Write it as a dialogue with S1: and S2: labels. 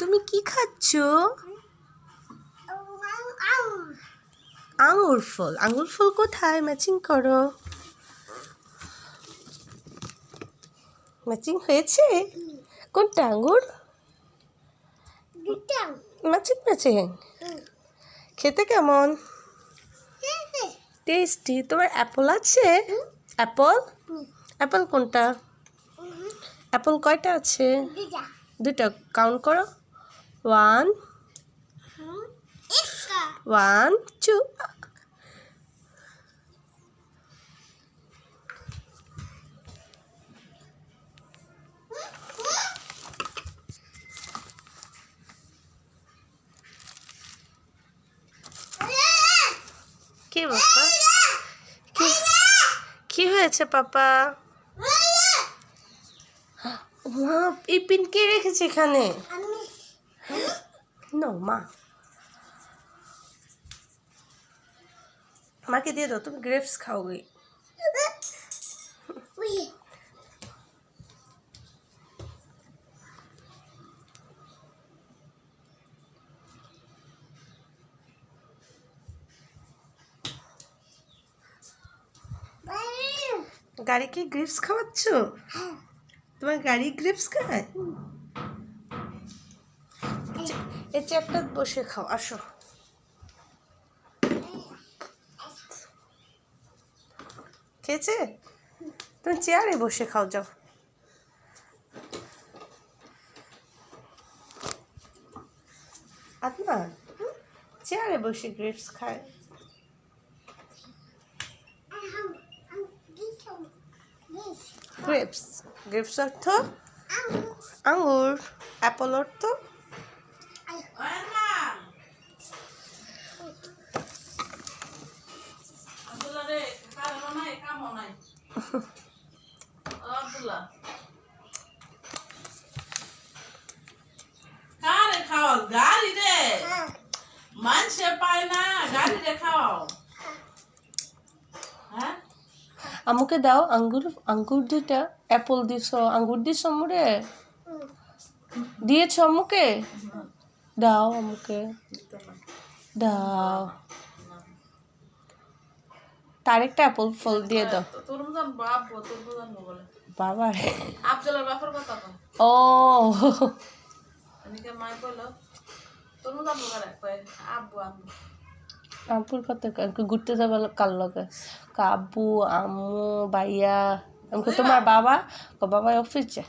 S1: তুমি কি খাচ্ছ? আঙুর ফল। আঙুর ফল কোথায়? ম্যাচিং করো। ম্যাচিং হয়েছে? কোনটা আঙুর? Matching matching. খেতে কেমন? টেস্টি। তোমার অ্যাপল আছে? অ্যাপল? অ্যাপল কোনটা? অ্যাপল কয়টা আছে? দুটা। কাউন্ট করো। 1 1 2। কি বাবা? কি হয়েছে পাপা? মা, এই পিন কে রেখেছে এখানে? নো মা, মাকে দিয়ে দাও, তুমি গ্রেপস খাওগে। গাড়িকে গ্রেপস খাওয়াচ্ছ? তোমার গাড়ি গ্রেপস খায়? এই চেয়ারটা বসে খাও, আসো। খেয়েছে? তুমি চেয়ারে বসে খাও, যাও। আদনা চেয়ারে বসে গ্রেপস খায়। গ্রেপস, গ্রেপস অর্থ আঙ্গুর, অ্যাপল অর্থ
S2: গাড়ি রে মানুষে পায় না, গাড়ি রে খাও। হ্যাঁ,
S1: আমাকে দাও আঙ্গুর। আঙ্গুর দুইটা। অ্যাপল দিছ, আঙ্গুর দিছ মুরে? দিয়েছ আমাকে? দাও আমাকে, দাও। তার একটা অ্যাপল ফল দিয়ে দাও।
S2: তোর মতন বাপ, তোর মতন বলে
S1: বাবা রে।
S2: আফজলের বাপের কথা তো।
S1: ও
S2: এদিকে মাই কইলো তোর মতন বলে কয় আব্বু আম্মু।
S1: আব্বুর কথা ঘুরতে যাবে কার লগে? আব্বু, আম্মু, ভাইয়া। আমাকে তোমার বাবা, বাবা অফিস যায়।